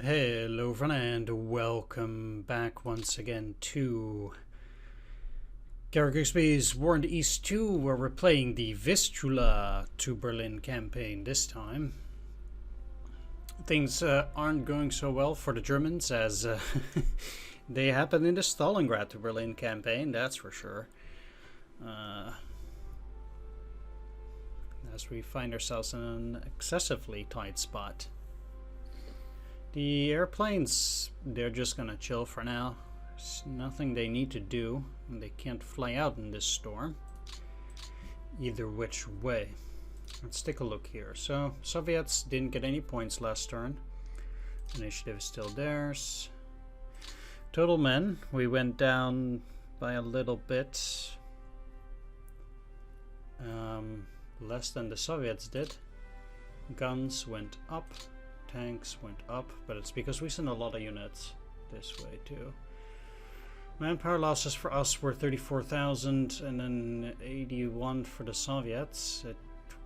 Hello everyone and welcome back once again to Gary Grigsby's War in the East 2, where we're playing the Vistula to Berlin campaign this time. Things aren't going so well for the Germans as they happened in the Stalingrad to Berlin campaign, that's for sure. As we find ourselves in an excessively tight spot. The airplanes, they're just gonna chill for now. There's nothing they need to do, and they can't fly out in this storm. Either which way. Let's take a look here. So, Soviets didn't get any points last turn. Initiative is still theirs. Total men, we went down by a little bit. Less than the Soviets did. Guns went up. Tanks went up, but it's because we sent a lot of units this way too. Manpower losses for us were 34,000 and then 81 for the Soviets. It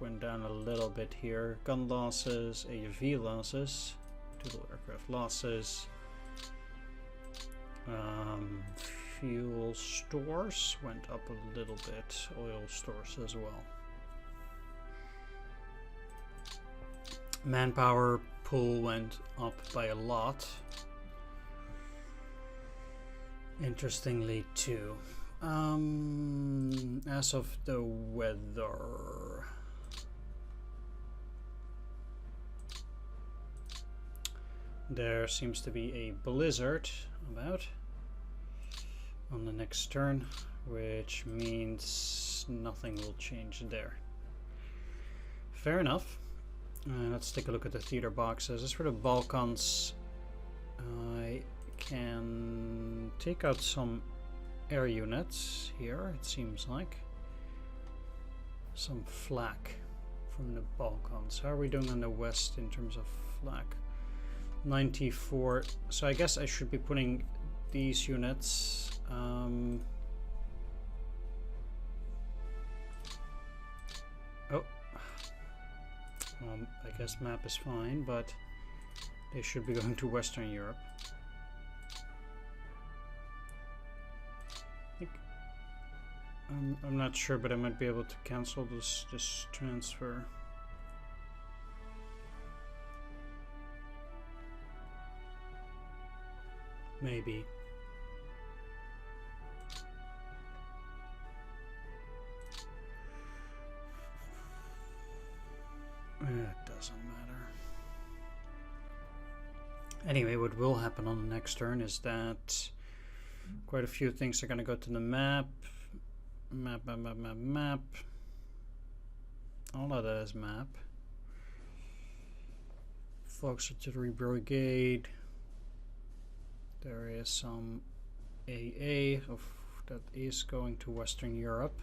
went down a little bit here. Gun losses, AUV losses, total aircraft losses. Fuel stores went up a little bit, oil stores as well. Manpower pool went up by a lot. Interestingly too. As of the weather, there seems to be a blizzard about on the next turn, which means nothing will change there. Fair enough. Let's take a look at the theater boxes. As for the Balkans, I can take out some air units here, it seems like. Some flak from the Balkans. How are we doing on the west in terms of flak? 94. So I guess I should be putting these units. I guess map is fine, but they should be going to Western Europe. I'm not sure, but I might be able to cancel this transfer. Maybe. It doesn't matter. Anyway, what will happen on the next turn is that quite a few things are going to go to the map. Map. All of that is map. Fox Artillery Brigade. There is some AA that is going to Western Europe.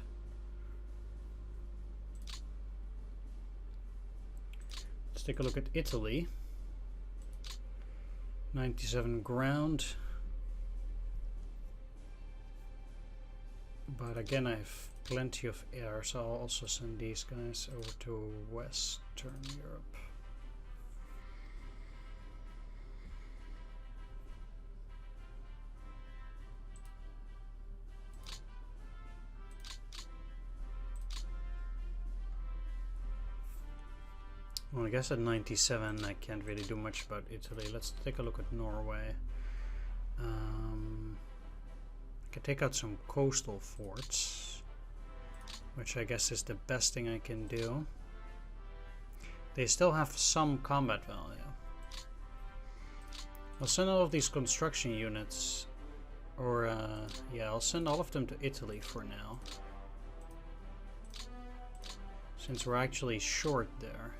Let's take a look at Italy. 97 ground. But again, I have plenty of air, so I'll also send these guys over to Western Europe. Well, I guess at 97 I can't really do much about Italy. Let's take a look at Norway. I could take out some coastal forts, which I guess is the best thing I can do. They still have some combat value. I'll send all of these construction units, or yeah, I'll send all of them to Italy for now, since we're actually short there.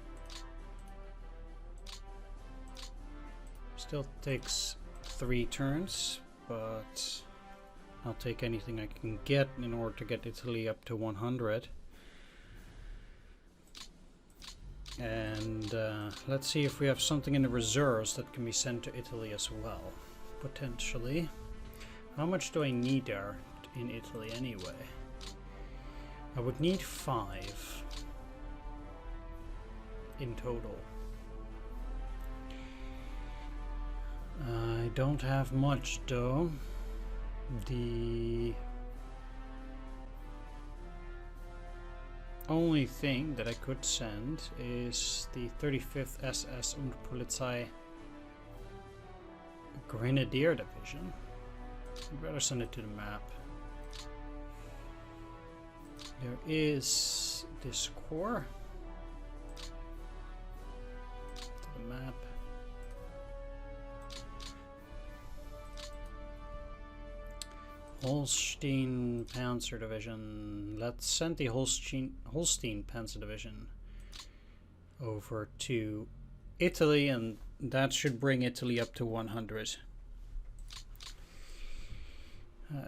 Still takes 3 turns, but I'll take anything I can get in order to get Italy up to 100. And let's see if we have something in the reserves that can be sent to Italy as well, potentially. How much do I need there in Italy anyway? I would need 5 in total. don't have much though. The only thing that I could send is the 35th SS und Polizei Grenadier Division. I'd rather send it to the map. There is this corps. To the map. Holstein Panzer Division. Let's send the Holstein Panzer Division over to Italy, and that should bring Italy up to 100.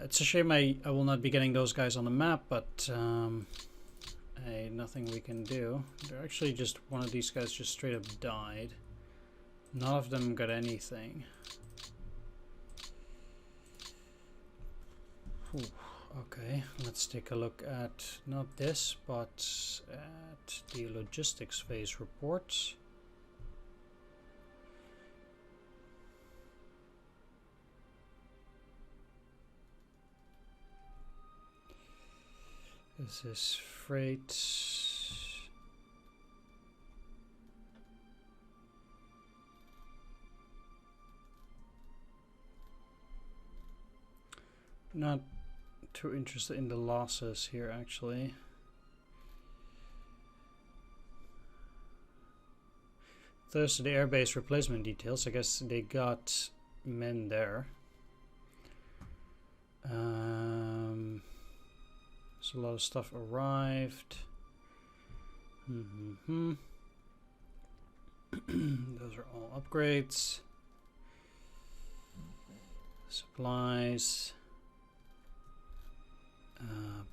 It's a shame I will not be getting those guys on the map, but hey, nothing we can do. They're actually just, one of these guys just straight up died. None of them got anything. Whew. Okay, let's take a look at not this, but at the logistics phase reports. This is freight. Not too interested in the losses here, actually. Those are the airbase replacement details. I guess they got men there. So a lot of stuff arrived. Those are all upgrades. Supplies.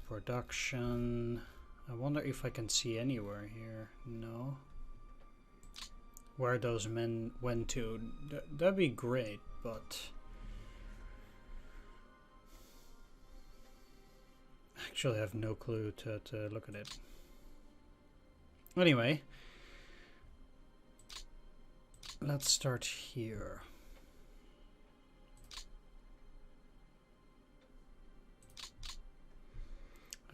Production. I wonder if I can see anywhere here. No. Where those men went to. That'd be great, but actually I have no clue to look at it. Anyway, let's start here.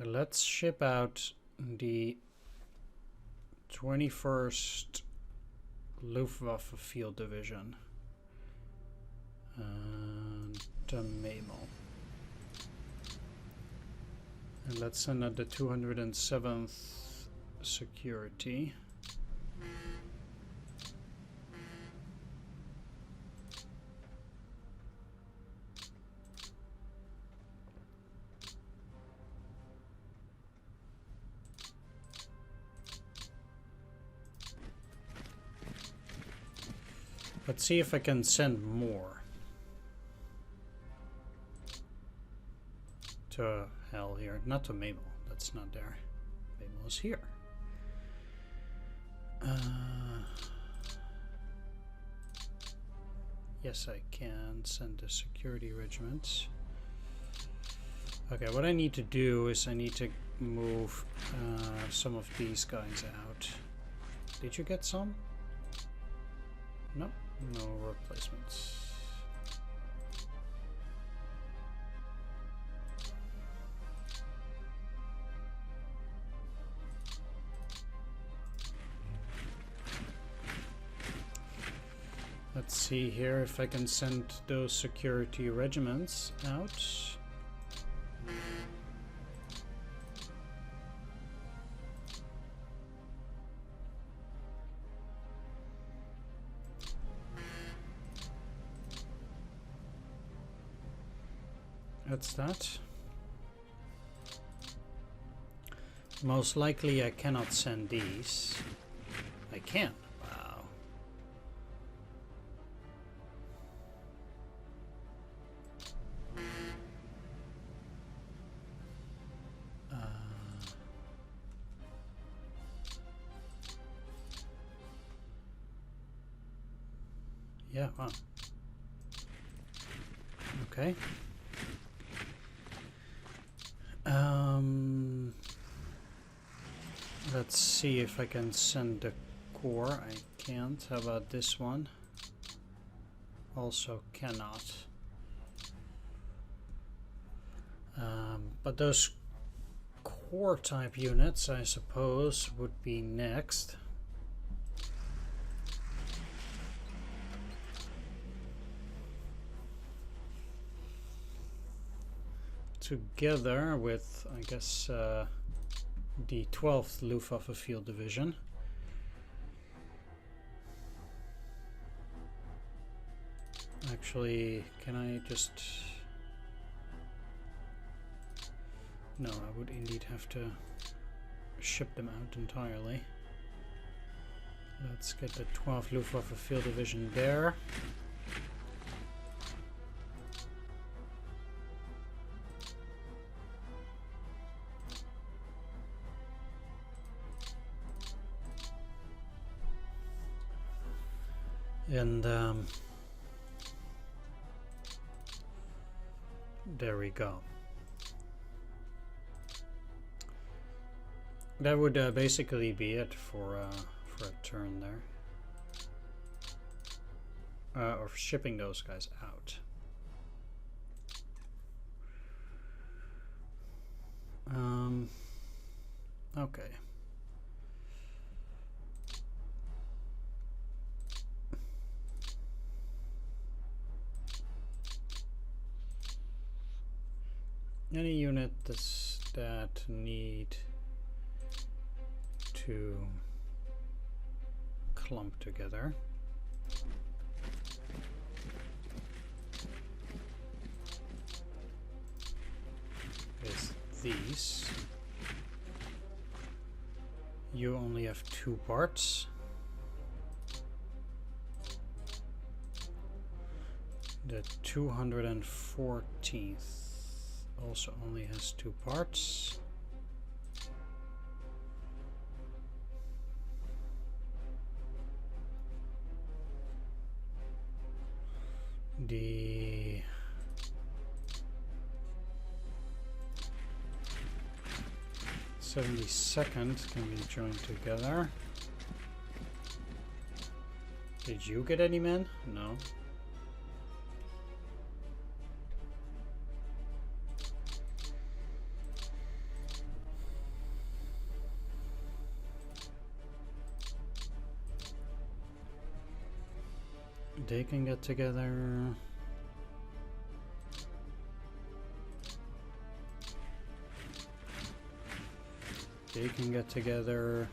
Let's ship out the 21st Luftwaffe Field Division to Memo. And let's send out the 207th Security. Let's see if I can send more. To hell here. Not to Mabel. That's not there. Mabel is here. Yes, I can send the security regiments. Okay, what I need to do is I need to move some of these guys out. Did you get some? Nope. No replacements. Let's see here if I can send those security regiments out. That's that. Most likely I cannot send these. I can. Wow. Yeah, wow. Okay. Let's see if I can send the core. I can't. How about this one? also cannot. But those core type units, I suppose, would be next. Together with, I guess, the 12th Luftwaffe Field Division. Actually, can I just... No, I would indeed have to ship them out entirely. Let's get the 12th Luftwaffe Field Division there. And there we go. That would basically be it for a turn there. Or shipping those guys out. Okay. Any unit that need to clump together. Is these. You only have 2 parts. The 214th also only has 2 parts. The 72nd can be joined together. Did you get any men? No. They can get together. They can get together.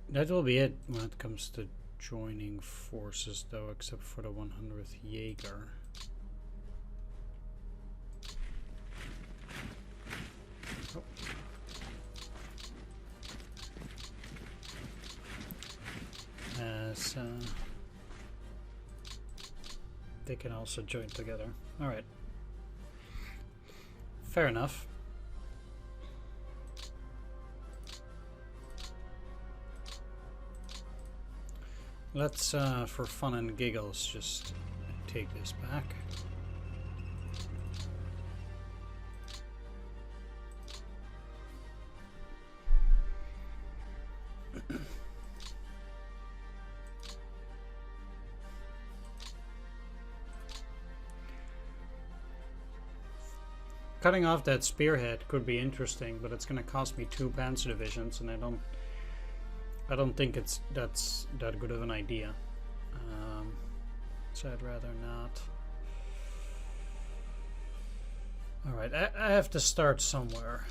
That will be it when it comes to joining forces, though, except for the 100th Jaeger. Oh. As they can also join together. All right. Fair enough. Let's, for fun and giggles, just take this back. Cutting off that spearhead could be interesting, but it's going to cost me 2 panzer divisions, and I don't think that's that good of an idea. So I'd rather not. All right, I have to start somewhere.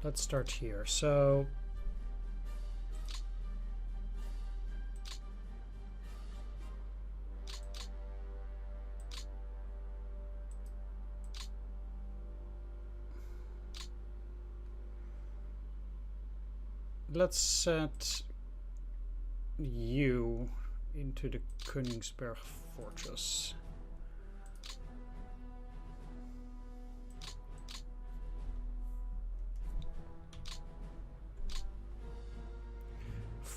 Let's start here. So let's set you into the Königsberg fortress.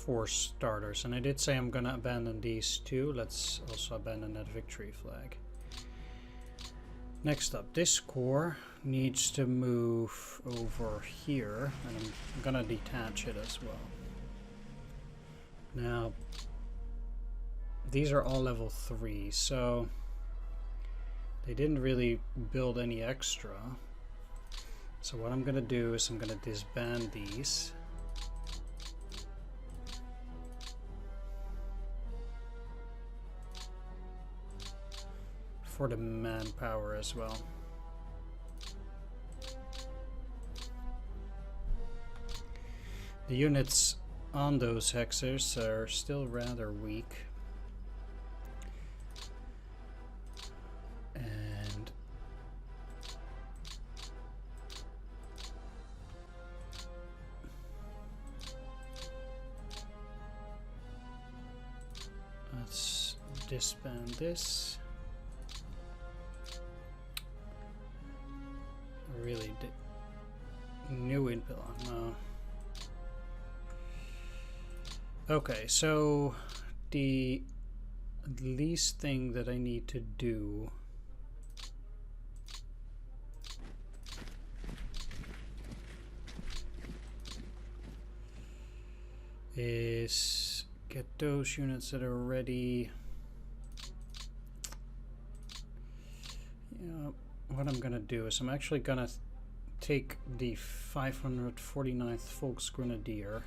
4 starters, and I did say I'm gonna abandon these 2. Let's also abandon that victory flag. Next up, this corps needs to move over here, and I'm gonna detach it as well. Now, these are all level 3, so they didn't really build any extra. So what I'm gonna do is I'm gonna disband these. For the manpower as well. The units on those hexers are still rather weak. And let's disband this. Really new input. No. Okay, so the least thing that I need to do is get those units that are ready. Yeah. What I'm gonna do is I'm actually gonna take the 549th Volksgrenadier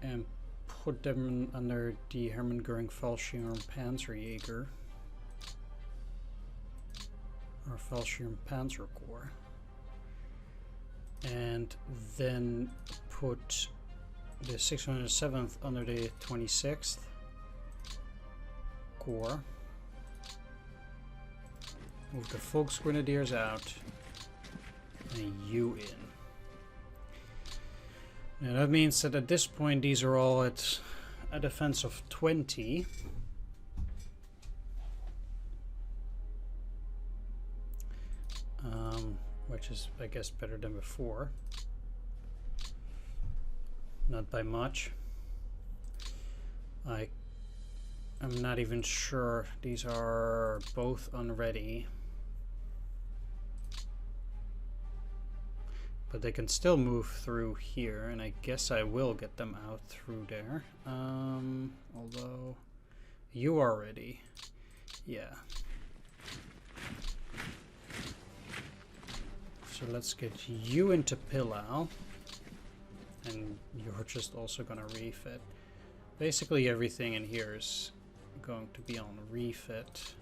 and put them under the Hermann Göring Fallschirm Panzerjäger or Fallschirm Panzer Corps, and then put the 607th under the 26th Corps. Move the Volksgrenadiers out and you in. Now that means that at this point these are all at a defense of 20. Which is, I guess, better than before. Not by much. I'm not even sure. These are both unready. But they can still move through here, and I guess I will get them out through there. Although you are ready. Yeah. So let's get you into Pillau. And you're just also gonna refit. Basically everything in here is going to be on refit.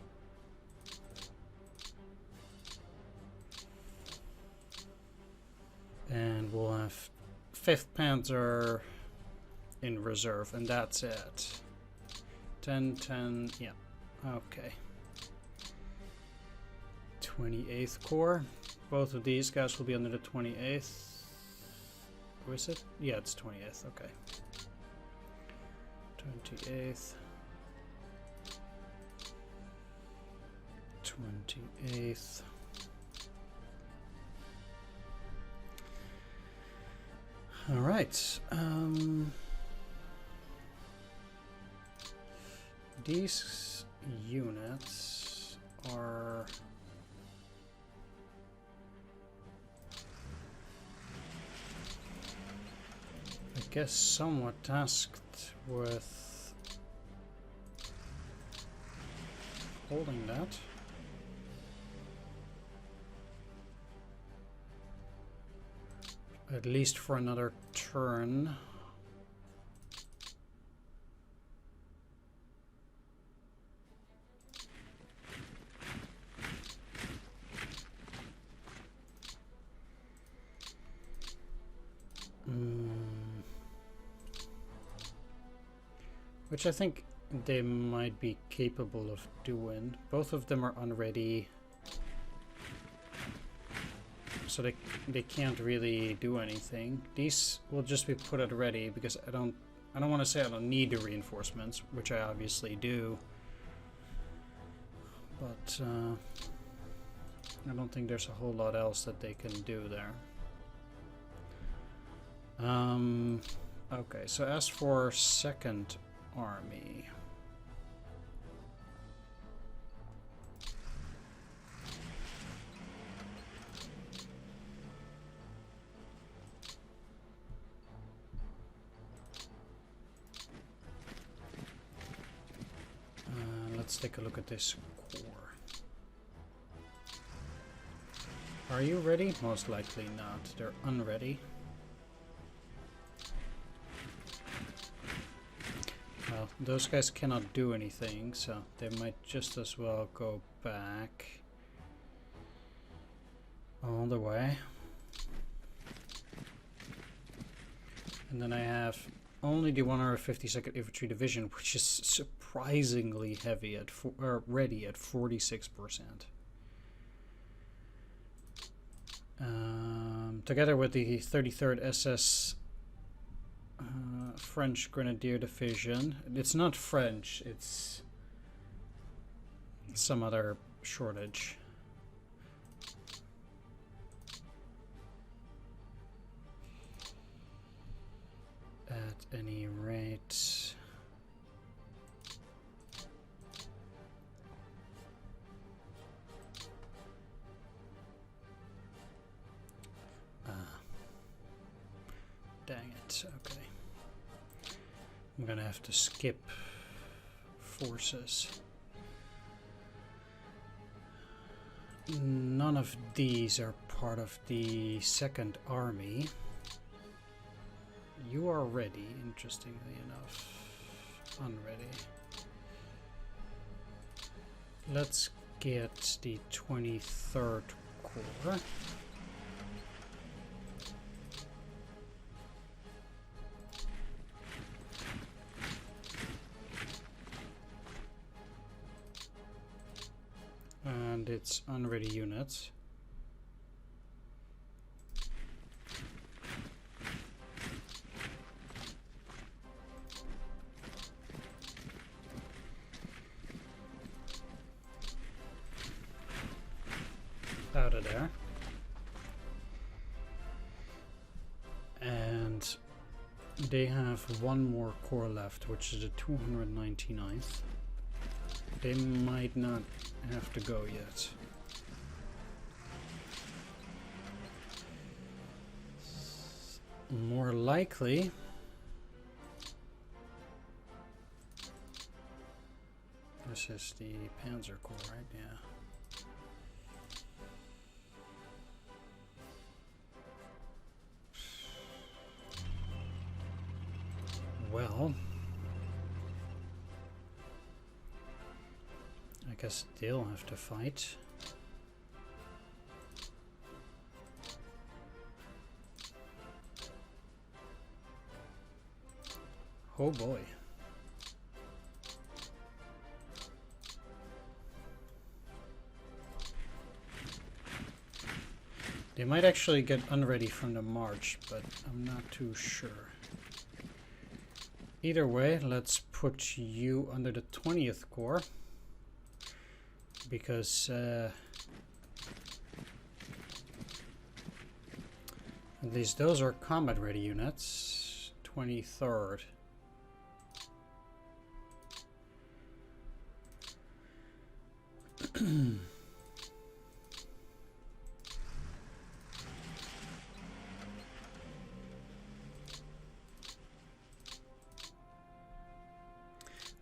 And we'll have 5th Panzer in reserve, and that's it. 10, 10, yeah, okay. 28th Corps. Both of these guys will be under the 28th. Who is it? Yeah, it's 28th, okay. 28th. 28th. All right. These units are I guess somewhat tasked with holding that. At least for another turn. Which I think they might be capable of doing. Both of them are unready. So they can't really do anything. These will just be put at ready because I don't want to say I don't need the reinforcements, which I obviously do. But I don't think there's a whole lot else that they can do there. Okay, so as for Second Army. Let's take a look at this core. Are you ready? Most likely not. They're unready. Well, those guys cannot do anything, so they might just as well go back all the way. And then I have only the 152nd Infantry Division, which is surprisingly heavy at ready at 46%. Together with the 33rd SS French Grenadier Division. It's not French, it's some other shortage. At any rate, dang it, okay. I'm gonna have to skip forces. None of these are part of the Second Army. You are ready, interestingly enough. Unready. Let's get the 23rd Corps. And its unready units. Out of there. And they have one more corps left, which is the 299th. They might not have to go yet. More likely, this is the Panzer Corps, right? Yeah. Well, I guess they'll have to fight. Oh boy. They might actually get unready from the march, but I'm not too sure. Either way, let's put you under the 20th Corps. Because at least those are combat ready units. 23rd.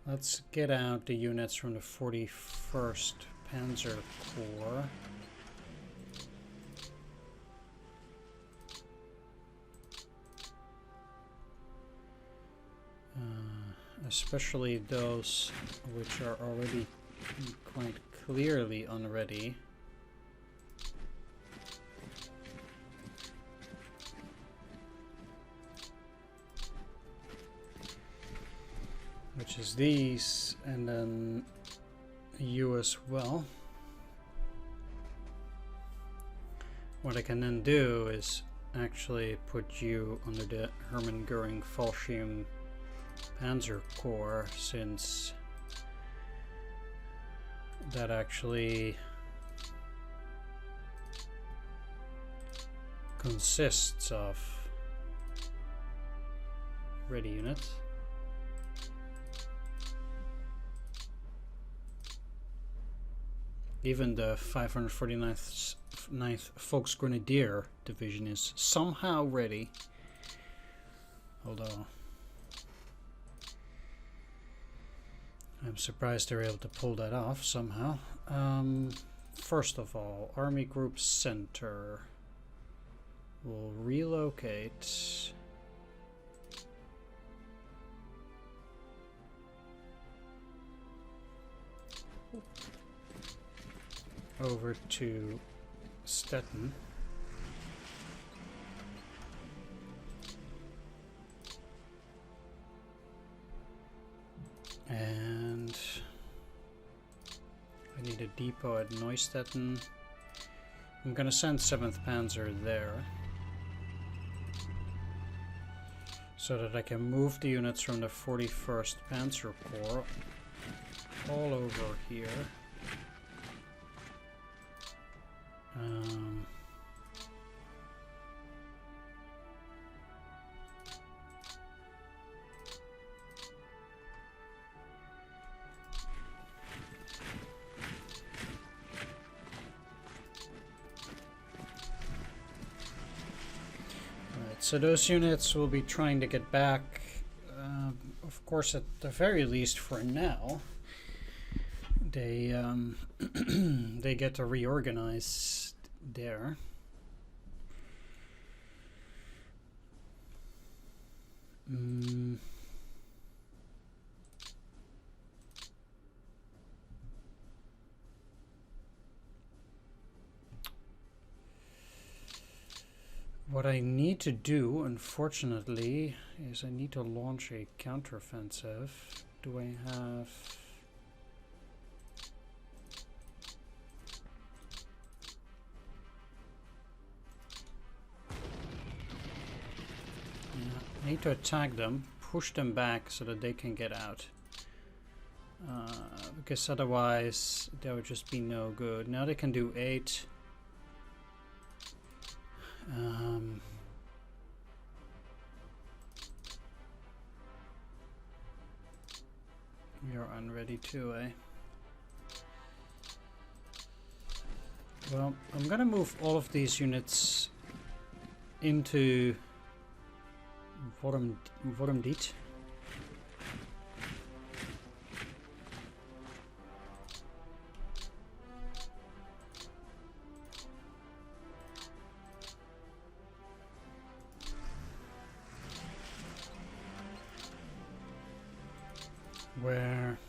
Let's get out the units from the 41st Panzer Corps. Especially those which are already quite clearly unready. Which is these, and then you as well. What I can then do is actually put you under the Hermann Göring Fallschirm Panzer Corps, since that actually consists of ready unit. Even the 549th 9th Volksgrenadier Division is somehow ready. Although I'm surprised they're able to pull that off somehow. First of all, Army Group Center will relocate over to Stettin. And I need a depot at Neustetten. I'm gonna send 7th Panzer there so that I can move the units from the 41st Panzer Corps all over here. So those units will be trying to get back, of course, at the very least for now. They they get to reorganize there. What I need to do, unfortunately, is I need to launch a counteroffensive. Do I have... I need to attack them, push them back so that they can get out. Because otherwise, that would just be no good. Now they can do 8. You're unready too, eh? Well, I'm gonna move all of these units into Vormdiet. Where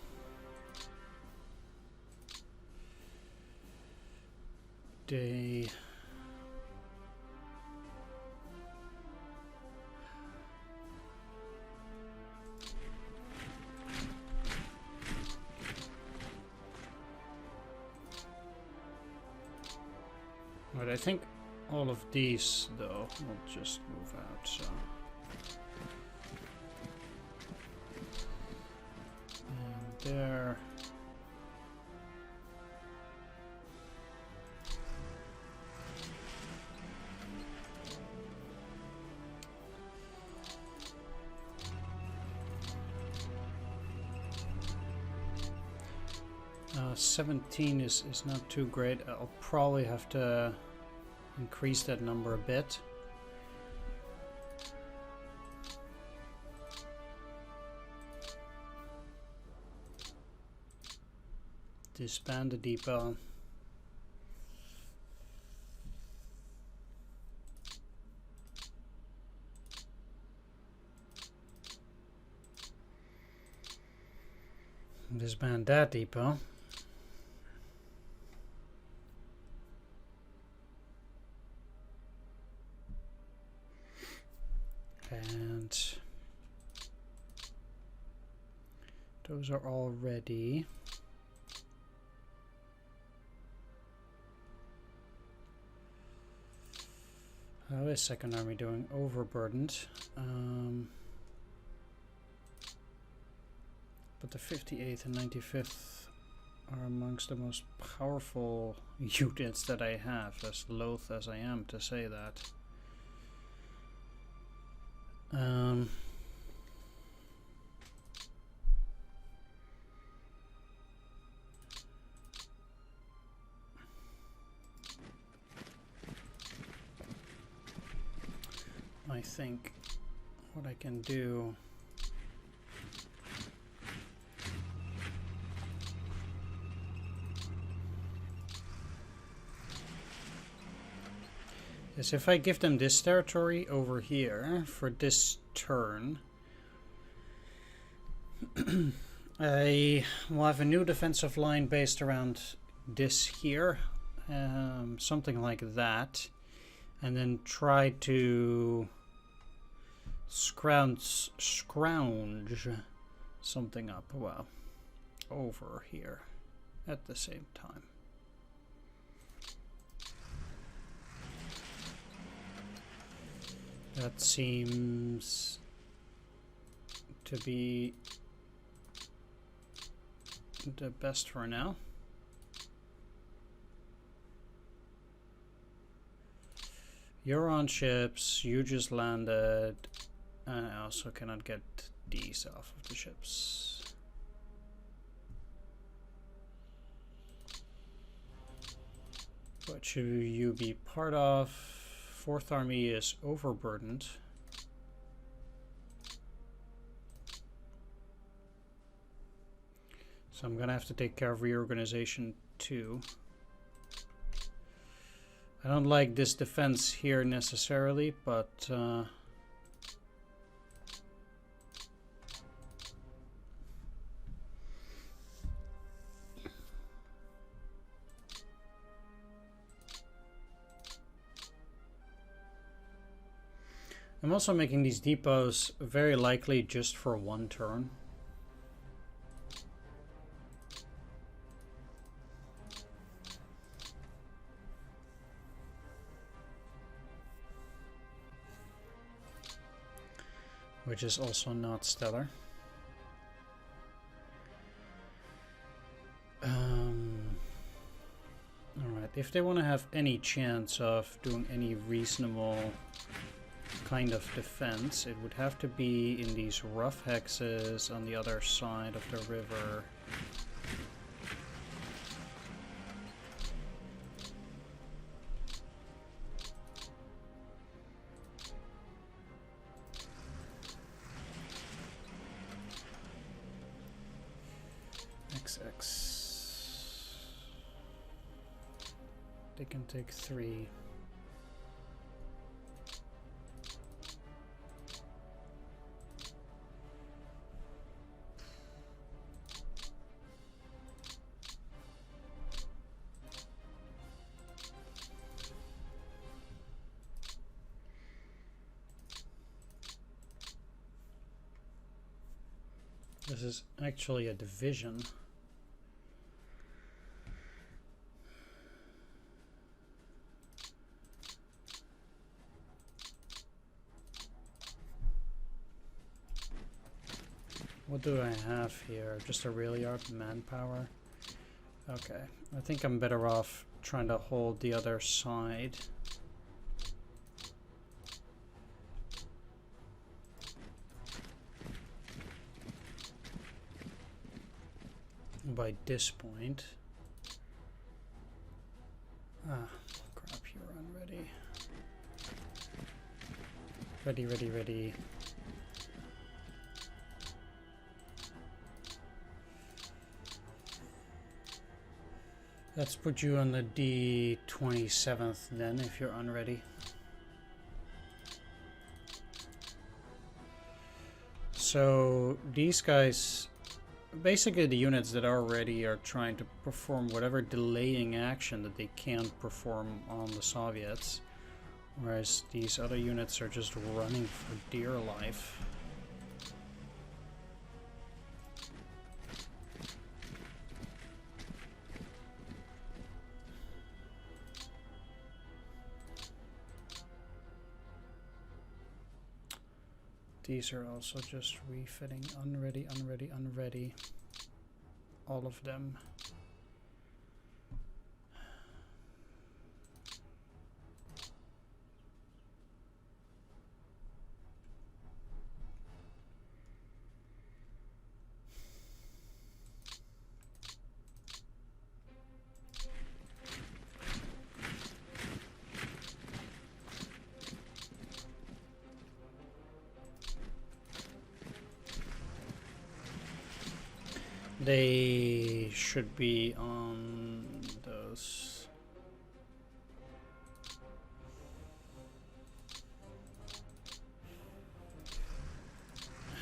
they but I think all of these though will just move out, so there. Uh, 17 is not too great. I'll probably have to increase that number a bit. Disband the depot. Disband that depot. And those are all ready. How is Second Army doing? Overburdened. But the 58th and 95th are amongst the most powerful units that I have, as loath as I am to say that. I think what I can do is if I give them this territory over here for this turn, I will have a new defensive line based around this here, something like that, and then try to scrounge something up, well, over here at the same time. That seems to be the best for now. You're on ships, you just landed, and I also cannot get these off of the ships. What should you be part of? 4th Army is overburdened. So I'm gonna have to take care of reorganization too. I don't like this defense here necessarily, but I'm also making these depots very likely just for one turn. Which is also not stellar. Alright, if they want to have any chance of doing any reasonable kind of defense, it would have to be in these rough hexes on the other side of the river. XX. They can take 3. This is actually a division. What do I have here? Just a rail yard manpower? Okay, I think I'm better off trying to hold the other side. By this point. Ah, crap, you're unready. Ready, ready, ready. Let's put you on the D27th then, if you're unready. So these guys, basically the units that are ready are trying to perform whatever delaying action that they can't perform on the Soviets, whereas these other units are just running for dear life. These are also just refitting, unready, unready, unready. All of them. They should be on those.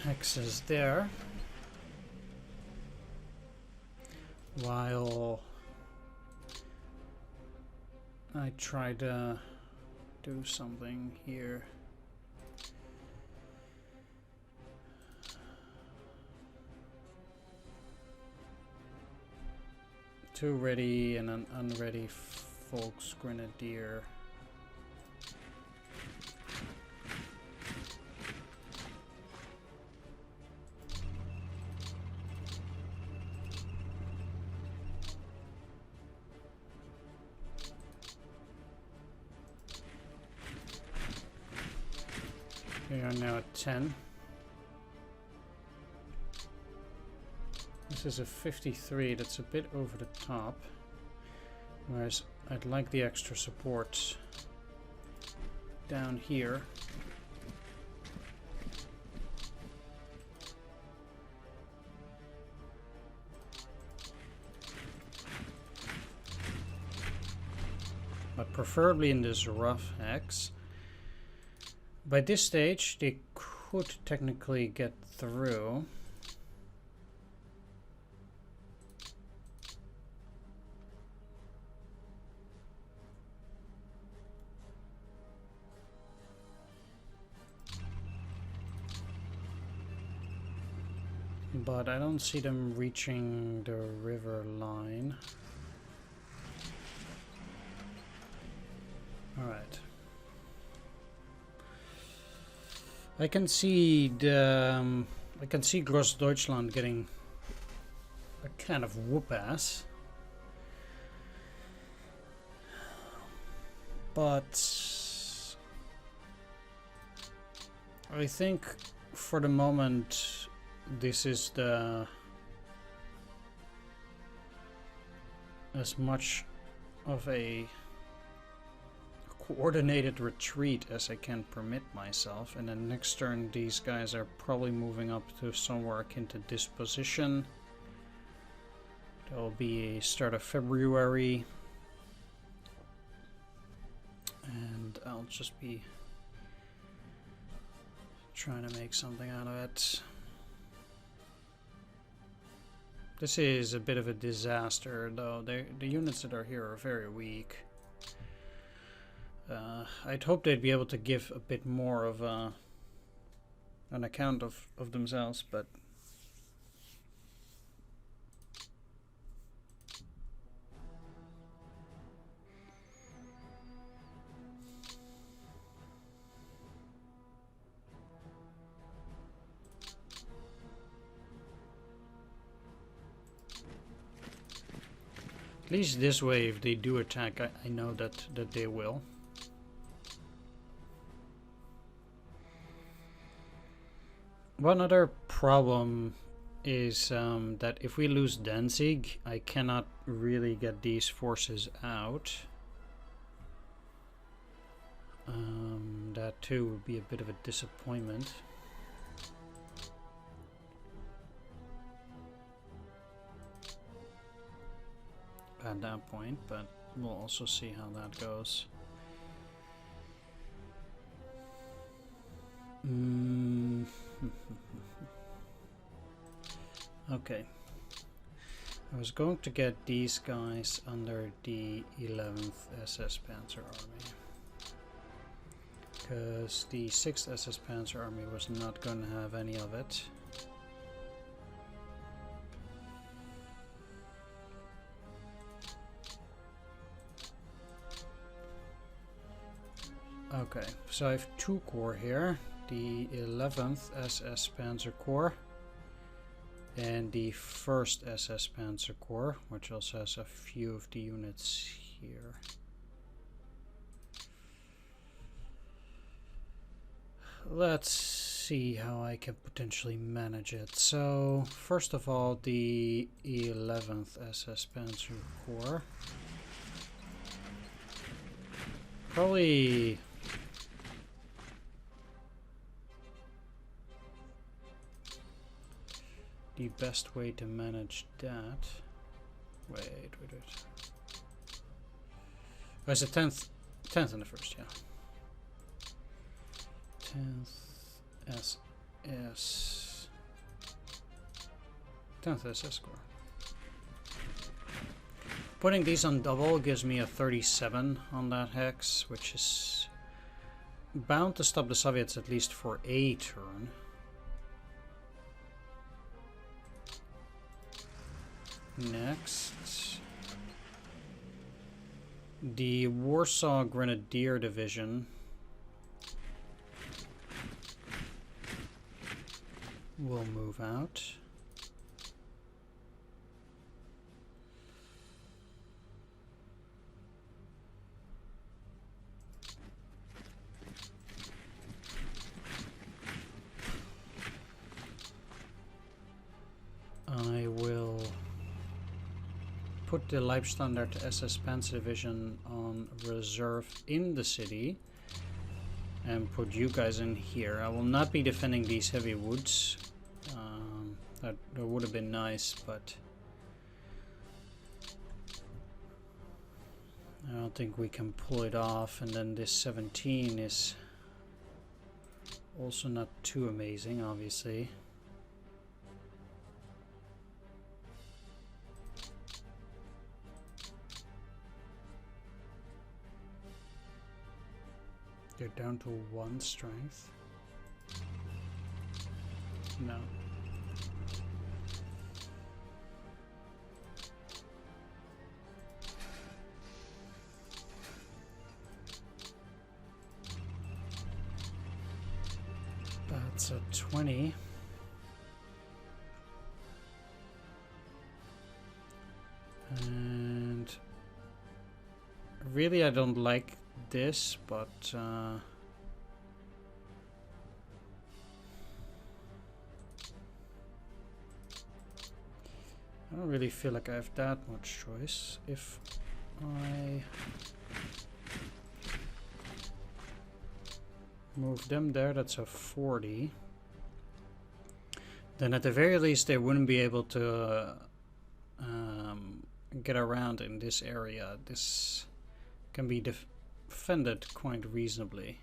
Hexes there. While I try to do something here. Two ready and an unready Folks Grenadier. We are now at 10. This is a 53, that's a bit over the top. Whereas I'd like the extra support down here. But preferably in this rough hex. By this stage, they could technically get through. But I don't see them reaching the river line. All right. I can see Grossdeutschland getting a kind of whoop ass, but I think for the moment this is as much of a coordinated retreat as I can permit myself, and then next turn these guys are probably moving up to somewhere akin to this position. That will be a start of February, and I'll just be trying to make something out of it. This is a bit of a disaster, though. The units that are here are very weak. I'd hope they'd be able to give a bit more of an account of themselves, but at least this way, if they do attack, I know that they will. One other problem is that if we lose Danzig, I cannot really get these forces out. That too would be a bit of a disappointment. At that point, but we'll also see how that goes. Okay. I was going to get these guys under the 11th SS Panzer Army, because the 6th SS Panzer Army was not going to have any of it. Okay, so I have two corps here, the 11th SS Panzer Corps and the 1st SS Panzer Corps, which also has a few of the units here. Let's see how I can potentially manage it. So, first of all, the 11th SS Panzer Corps. Probably the best way to manage that. Wait. Oh, it's the 10th and the 1st, yeah. 10th SS. 10th SS score. Putting these on double gives me a 37 on that hex, which is bound to stop the Soviets at least for a turn. Next, the Warsaw Grenadier Division will move out. I will put the Leibstandard SS Panzer Division on reserve in the city and put you guys in here. I will not be defending these heavy woods. That would have been nice, but I don't think we can pull it off. And then this 17 is also not too amazing, obviously. They're down to 1 strength. No. That's a 20. And really I don't like this, but I don't really feel like I have that much choice. If I move them there, that's a 40. Then at the very least they wouldn't be able to get around in this area. This can be defended quite reasonably.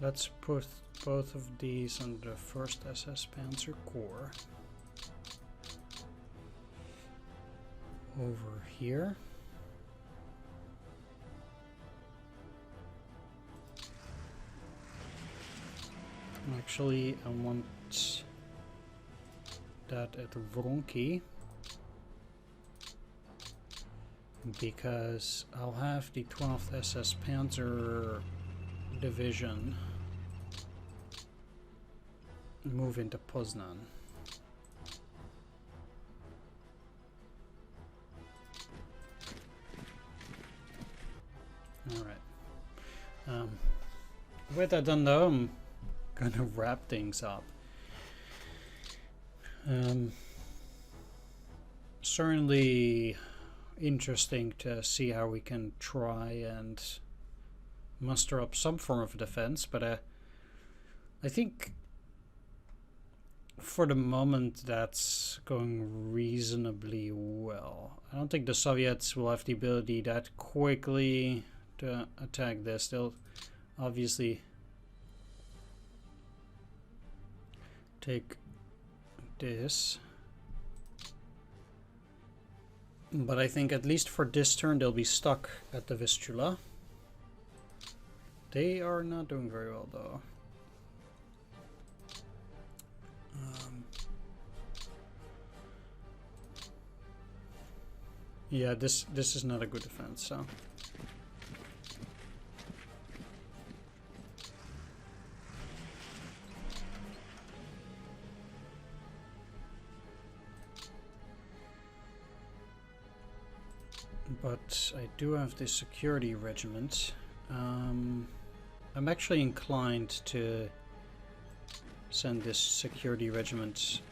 Let's put both of these on the 1st SS Panzer Corps. Over here. Actually, I want that at Wronki, because I'll have the 12th SS Panzer Division move into Poznan. Alright. With that done though, I'm gonna wrap things up. Certainly interesting to see how we can try and muster up some form of defense, but I think for the moment that's going reasonably well. I don't think the Soviets will have the ability that quickly to attack this. They'll obviously take this, but I think at least for this turn they'll be stuck at the Vistula. They are not doing very well though. Yeah, this is not a good defense, so. But I do have the security regiment. I'm actually inclined to send this security regiment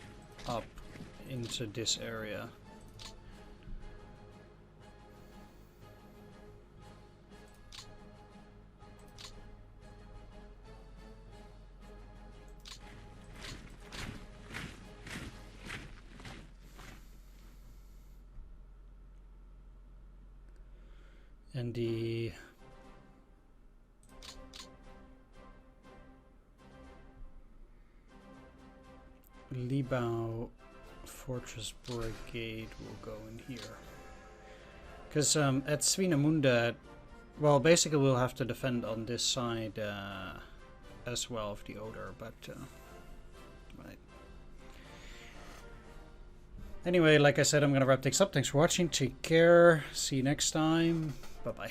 up into this area. And the Libau Fortress Brigade will go in here. Because at Swinemunda, well, basically we'll have to defend on this side as well of the Oder, but right. Anyway, like I said, I'm gonna wrap things up. Thanks for watching. Take care. See you next time. Bye-bye.